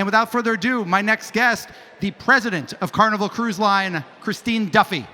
And without further ado, my next guest, the president of Carnival Cruise Line, Christine Duffy.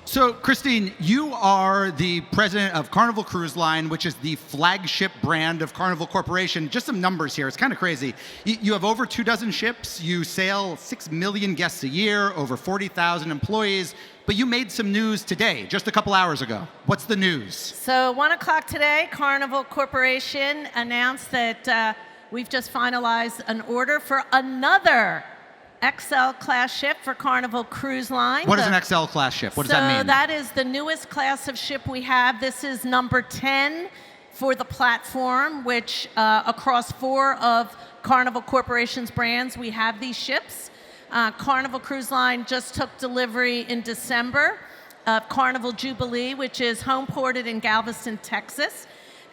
So, Christine, you are the president of Carnival Cruise Line, which is the flagship brand of Carnival Corporation. Just some numbers here. It's kind of crazy. You have over 24 ships. You sail 6 million guests a year, over 40,000 employees. But you made some news today, just a couple hours ago. What's the news? So 1 o'clock today, Carnival Corporation announced that we've just finalized an order for another XL class ship for Carnival Cruise Line. What is an XL class ship? What does that mean? So that is the newest class of ship we have. This is number 10 for the platform, which across 4 of Carnival Corporation's brands, we have these ships. Carnival Cruise Line just took delivery in December of Carnival Jubilee, which is home ported in Galveston, Texas.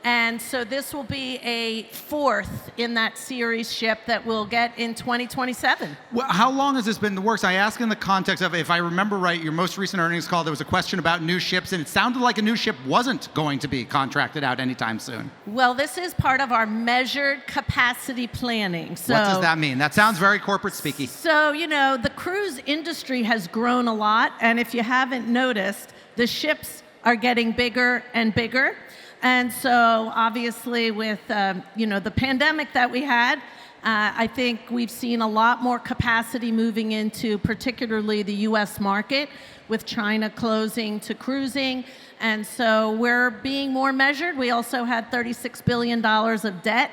And so this will be a 4th in that series ship that we'll get in 2027. Well, how long has this been in the works? I ask in the context of, if I remember right, your most recent earnings call, there was a question about new ships, and it sounded like a new ship wasn't going to be contracted out anytime soon. Well, this is part of our measured capacity planning. So, what does that mean? That sounds very corporate speaky. So, you know, the cruise industry has grown a lot, and if you haven't noticed, the ships are getting bigger and bigger. And so obviously with the pandemic that we had, I think we've seen a lot more capacity moving into particularly the US market with China closing to cruising. And so we're being more measured. We also had $36 billion of debt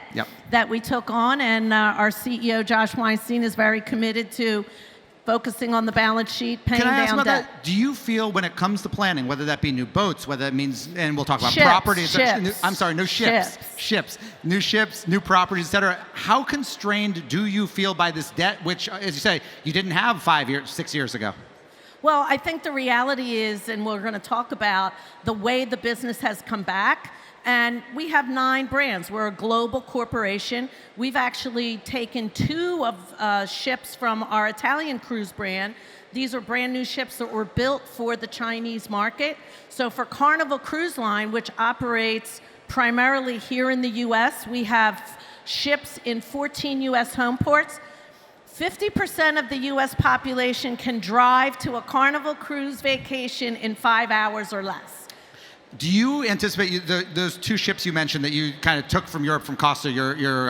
that we took on, and our CEO, Josh Weinstein, is very committed to focusing on the balance sheet, paying down debt. Can I ask about that? Do you feel when it comes to planning, whether that be new boats, whether that means, and we'll talk about ships, properties, ships. I'm sorry, no ships, new ships, new properties, et cetera. How constrained do you feel by this debt, which, as you say, you didn't have 6 years ago? Well, I think the reality is, and we're going to talk about the way the business has come back, and we have 9 brands. We're a global corporation. We've actually taken 2 of ships from our Italian cruise brand. These are brand new ships that were built for the Chinese market. So for Carnival Cruise Line, which operates primarily here in the US, we have ships in 14 US home ports. 50% of the US population can drive to a Carnival cruise vacation in 5 hours or less. Do you anticipate those 2 ships you mentioned that you kind of took from Europe, from Costa, your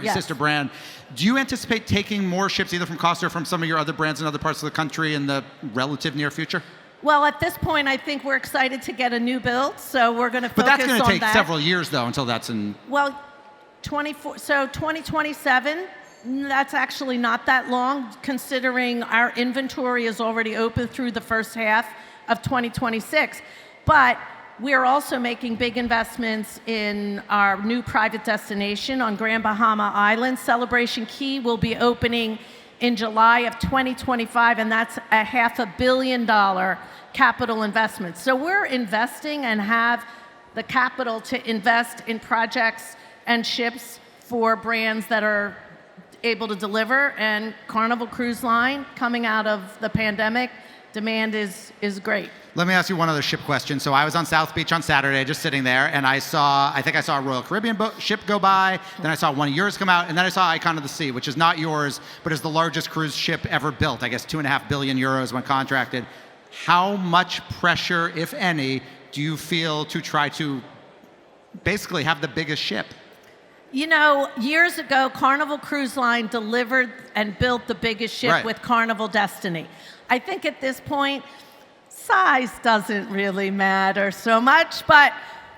sister brand? Do you anticipate taking more ships either from Costa or from some of your other brands in other parts of the country in the relative near future? Well, at this point, I think we're excited to get a new build, so we're going to focus on that. But that's going to take several years, though, until that's in. Well, 2027. That's actually not that long, considering our inventory is already open through the first half of 2026. But we're also making big investments in our new private destination on Grand Bahama Island. Celebration Key will be opening in July of 2025, and that's a $500 million capital investment. So we're investing and have the capital to invest in projects and ships for brands that are able to deliver. And Carnival Cruise Line, coming out of the pandemic, demand is great. Let me ask you one other ship question. So I was on South Beach on Saturday, just sitting there, and I think I saw a Royal Caribbean ship go by, then I saw one of yours come out, and then I saw Icon of the Sea, which is not yours, but is the largest cruise ship ever built. I guess 2.5 billion euros when contracted. How much pressure, if any, do you feel to try to basically have the biggest ship? You know, years ago, Carnival Cruise Line delivered and built the biggest ship with Carnival Destiny. I think at this point, size doesn't really matter so much, but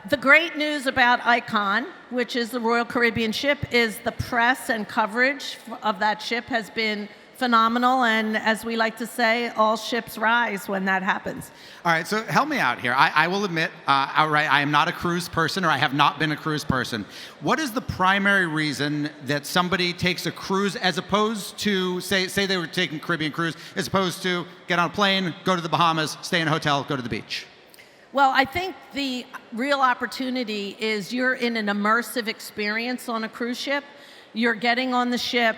the great news about Icon, which is the Royal Caribbean ship, is the press and coverage of that ship has been phenomenal, and as we like to say, all ships rise when that happens. All right, so help me out here. I will admit, outright, I am not a cruise person, or I have not been a cruise person. What is the primary reason that somebody takes a cruise as opposed to, say they were taking Caribbean cruise, as opposed to get on a plane, go to the Bahamas, stay in a hotel, go to the beach? Well, I think the real opportunity is you're in an immersive experience on a cruise ship. You're getting on the ship.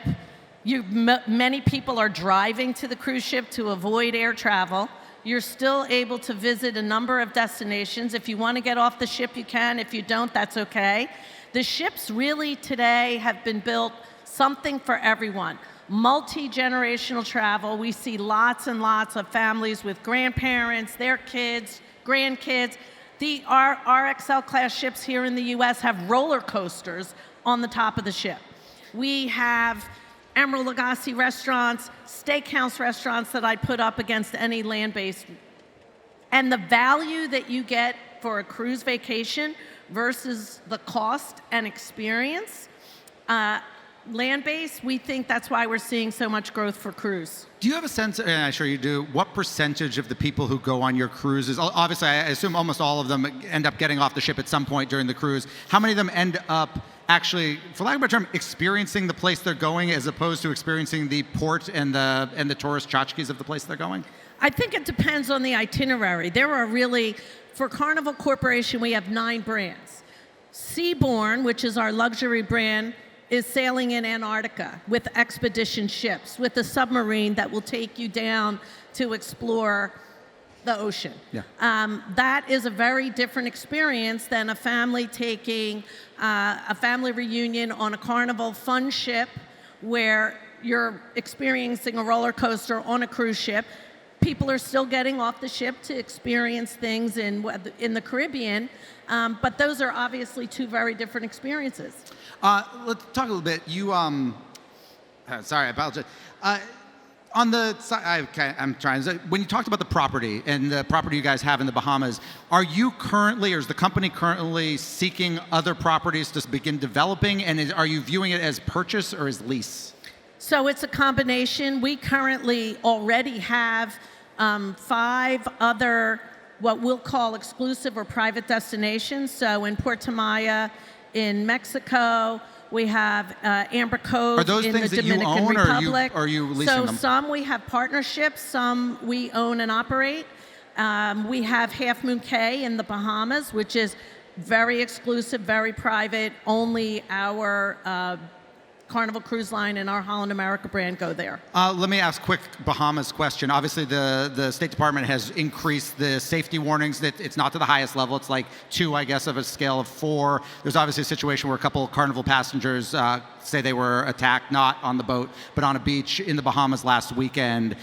Many people are driving to the cruise ship to avoid air travel. You're still able to visit a number of destinations. If you want to get off the ship, you can. If you don't, that's okay. The ships really today have been built something for everyone. Multi-generational travel. We see lots and lots of families with grandparents, their kids, grandkids. Our RXL class ships here in the US have roller coasters on the top of the ship. We have Emerald Lagasse restaurants, steakhouse restaurants that I put up against any land-based. And the value that you get for a cruise vacation versus the cost and experience, land-based, we think that's why we're seeing so much growth for cruise. Do you have a sense, and I'm sure you do, what percentage of the people who go on your cruises, obviously I assume almost all of them end up getting off the ship at some point during the cruise, how many of them end up actually, for lack of a better term, experiencing the place they're going as opposed to experiencing the port and the tourist tchotchkes of the place they're going? I think it depends on the itinerary. There are really, for Carnival Corporation, we have 9 brands. Seabourn, which is our luxury brand, is sailing in Antarctica with expedition ships, with a submarine that will take you down to explore the ocean. Yeah. That is a very different experience than a family taking a family reunion on a Carnival fun ship where you're experiencing a roller coaster on a cruise ship. People are still getting off the ship to experience things in the Caribbean, but those are obviously 2 very different experiences. Let's talk a little bit. You, sorry, I apologize. On the side, I'm trying. When you talked about the property and the property you guys have in the Bahamas, are you currently, or is the company currently seeking other properties to begin developing? And are you viewing it as purchase or as lease? So it's a combination. We currently already have 5 other, what we'll call exclusive or private destinations. So in Puerto Maya, in Mexico, we have Amber Cove in the Dominican Republic. Or are you leasing so them? Some we have partnerships, some we own and operate. We have Half Moon Cay in the Bahamas, which is very exclusive, very private. Only our Carnival Cruise Line and our Holland America brand go there. Let me ask a quick Bahamas question. Obviously, the State Department has increased the safety warnings. That it's not to the highest level. It's like 2, I guess, of a scale of 4. There's obviously a situation where a couple of Carnival passengers say they were attacked, not on the boat, but on a beach in the Bahamas last weekend.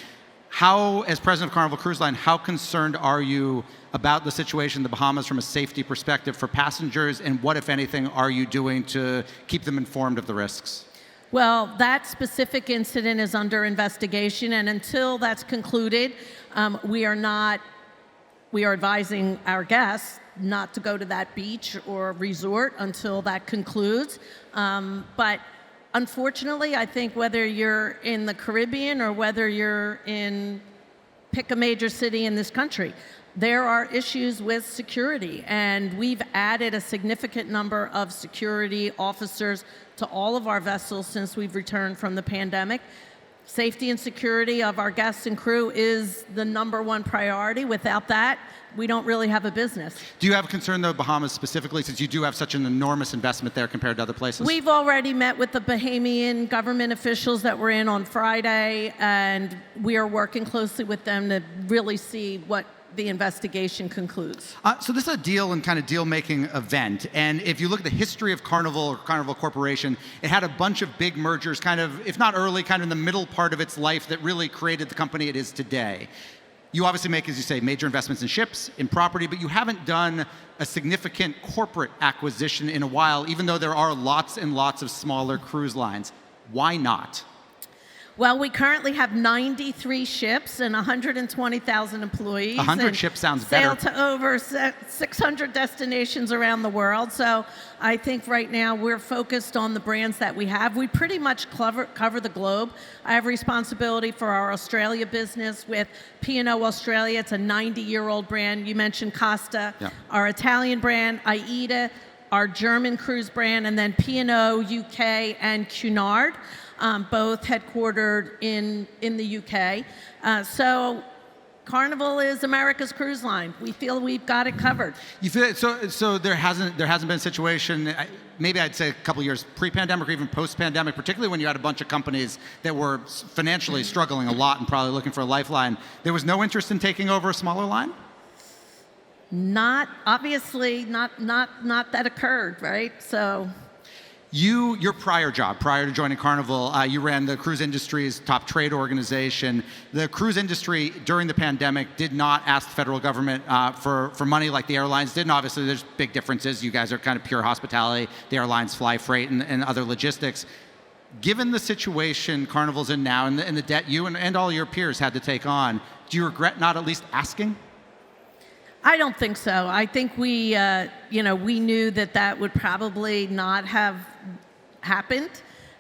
How, as president of Carnival Cruise Line, how concerned are you about the situation in the Bahamas from a safety perspective for passengers, and what, if anything, are you doing to keep them informed of the risks? Well, that specific incident is under investigation, and until that's concluded, we are advising our guests not to go to that beach or resort until that concludes. But unfortunately, I think whether you're in the Caribbean or whether you're pick a major city in this country, there are issues with security, and we've added a significant number of security officers to all of our vessels since we've returned from the pandemic. Safety and security of our guests and crew is the #1 priority. Without that, we don't really have a business. Do you have concern, though, Bahamas specifically, since you do have such an enormous investment there compared to other places? We've already met with the Bahamian government officials that were in on Friday, and we are working closely with them to really see what the investigation concludes. So this is a deal and kind of deal-making event, and if you look at the history of Carnival or Carnival Corporation, it had a bunch of big mergers, kind of, if not early, kind of in the middle part of its life that really created the company it is today. You obviously make, as you say, major investments in ships, in property, but you haven't done a significant corporate acquisition in a while, even though there are lots and lots of smaller cruise lines. Why not? Well, we currently have 93 ships and 120,000 employees. 100 ships sounds better. Sail to over 600 destinations around the world. So I think right now we're focused on the brands that we have. We pretty much cover the globe. I have responsibility for our Australia business with P&O Australia. It's a 90-year-old brand. You mentioned Costa. Yeah. Our Italian brand, AIDA, our German cruise brand, and then P&O UK and Cunard. Both headquartered in the UK. So Carnival is America's cruise line. We feel we've got it covered. You feel so there hasn't been a situation, maybe I'd say a couple years pre-pandemic or even post-pandemic, particularly when you had a bunch of companies that were financially struggling a lot and probably looking for a lifeline. There was no interest in taking over a smaller line? Not that occurred, right? So Your prior job, prior to joining Carnival, you ran the cruise industry's top trade organization. The cruise industry during the pandemic did not ask the federal government for money like the airlines did. And obviously, there's big differences. You guys are kind of pure hospitality. The airlines fly freight and other logistics. Given the situation Carnival's in now and the debt you and all your peers had to take on, do you regret not at least asking? I don't think so. I think we knew that would probably not have happened.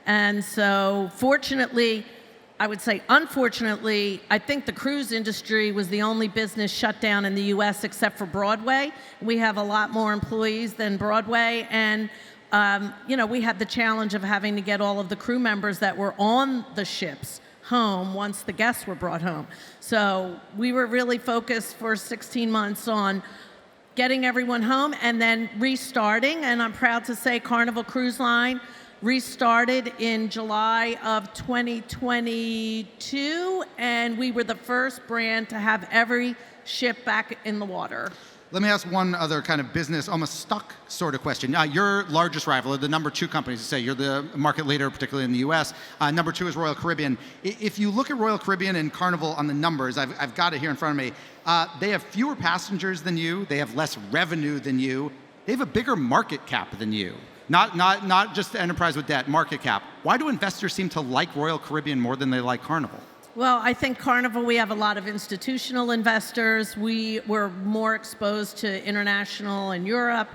And so fortunately, I would say unfortunately, I think the cruise industry was the only business shut down in the US except for Broadway. We have a lot more employees than Broadway. And we had the challenge of having to get all of the crew members that were on the ships home once the guests were brought home. So we were really focused for 16 months on getting everyone home and then restarting. And I'm proud to say Carnival Cruise Line restarted in July of 2022, and we were the first brand to have every ship back in the water. Let me ask one other kind of business, almost stuck sort of question. Your largest rival, the number two companies, say you're the market leader, particularly in the US. Number two is Royal Caribbean. If you look at Royal Caribbean and Carnival on the numbers, I've got it here in front of me. They have fewer passengers than you. They have less revenue than you. They have a bigger market cap than you. Not just the enterprise with debt, market cap. Why do investors seem to like Royal Caribbean more than they like Carnival? Well, I think Carnival, we have a lot of institutional investors. We were more exposed to international and Europe.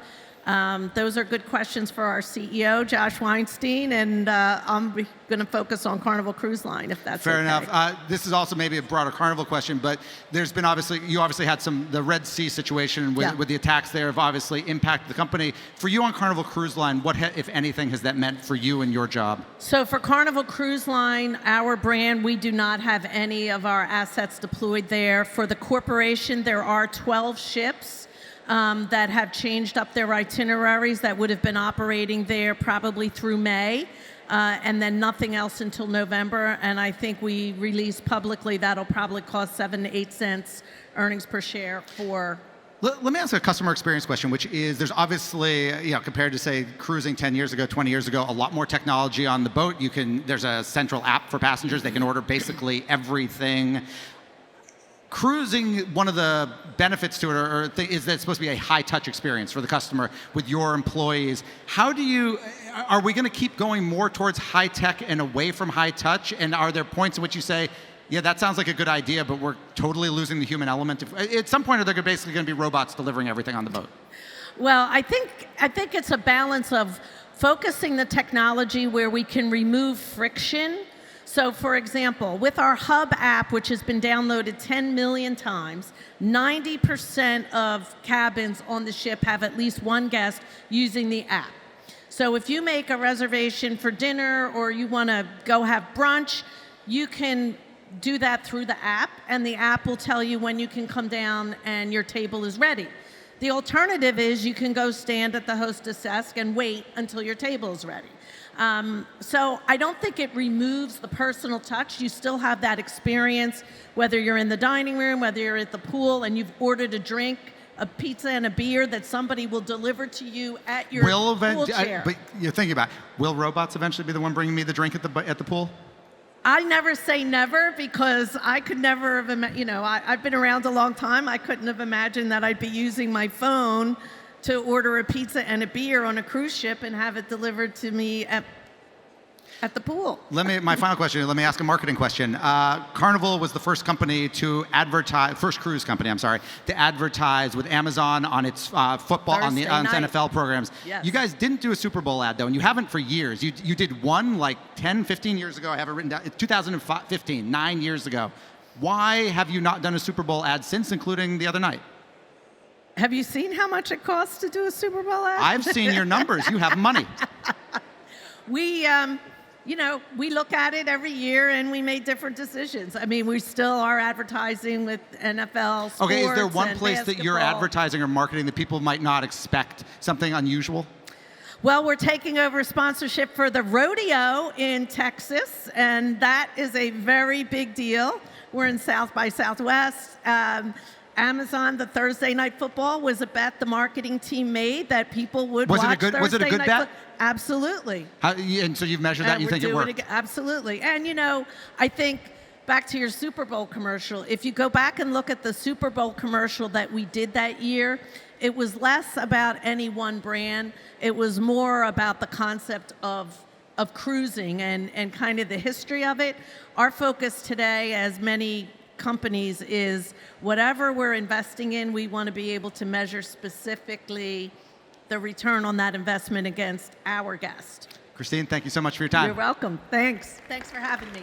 Those are good questions for our CEO, Josh Weinstein, and I'm going to focus on Carnival Cruise Line, if that's Fair okay. enough. This is also maybe a broader Carnival question, but there's been you obviously had the Red Sea situation with the attacks there have obviously impacted the company. For you on Carnival Cruise Line, what, if anything, has that meant for you and your job? So for Carnival Cruise Line, our brand, we do not have any of our assets deployed there. For the corporation, there are 12 ships that have changed up their itineraries that would have been operating there probably through May, and then nothing else until November. And I think we released publicly that'll probably cost 7 to 8 cents earnings per share for. Let me ask a customer experience question, which is there's obviously, compared to say cruising 10 years ago, 20 years ago, a lot more technology on the boat. There's a central app for passengers. They can order basically everything. Cruising, one of the benefits to it is that it's supposed to be a high-touch experience for the customer with your employees. Are we going to keep going more towards high-tech and away from high-touch? And are there points in which you say, yeah, that sounds like a good idea, but we're totally losing the human element? At some point, are there basically going to be robots delivering everything on the boat? Well, I think it's a balance of focusing the technology where we can remove friction. So, for example, with our Hub app, which has been downloaded 10 million times, 90% of cabins on the ship have at least one guest using the app. So if you make a reservation for dinner or you want to go have brunch, you can do that through the app, and the app will tell you when you can come down and your table is ready. The alternative is you can go stand at the hostess desk and wait until your table is ready. So I don't think it removes the personal touch. You still have that experience, whether you're in the dining room, whether you're at the pool, and you've ordered a drink, a pizza and a beer that somebody will deliver to you at your pool chair. But you're thinking about, will robots eventually be the one bringing me the drink at the pool? I never say never, because I could never have, I've been around a long time. I couldn't have imagined that I'd be using my phone to order a pizza and a beer on a cruise ship and have it delivered to me at the pool. My final question, let me ask a marketing question. Carnival was the first company to advertise, first cruise company, to advertise with Amazon on its football, on its NFL programs. Yes. You guys didn't do a Super Bowl ad, though, and you haven't for years. You did one like 10, 15 years ago. I have it written down. 2015, 9 years ago. Why have you not done a Super Bowl ad since, including the other night? Have you seen how much it costs to do a Super Bowl ad? I've seen your numbers. You have money. we look at it every year and we made different decisions. I mean, we still are advertising with NFL sports. Okay, is there one and place that you're basketball. advertising or marketing that people might not expect something unusual? Well, we're taking over sponsorship for the rodeo in Texas, and that is a very big deal. We're in South by Southwest. Amazon, the Thursday Night Football was a bet the marketing team made that people would watch Thursday Was it a good Night bet? Absolutely. And so you've measured that, And you we're think it doing worked? again. Absolutely. And I think back to your Super Bowl commercial, if you go back and look at the Super Bowl commercial that we did that year, it was less about any one brand. It was more about the concept of cruising and kind of the history of it. Our focus today, as many companies, is whatever we're investing in, we want to be able to measure specifically the return on that investment against our guest. Christine, thank you so much for your time. You're welcome. Thanks. Thanks for having me.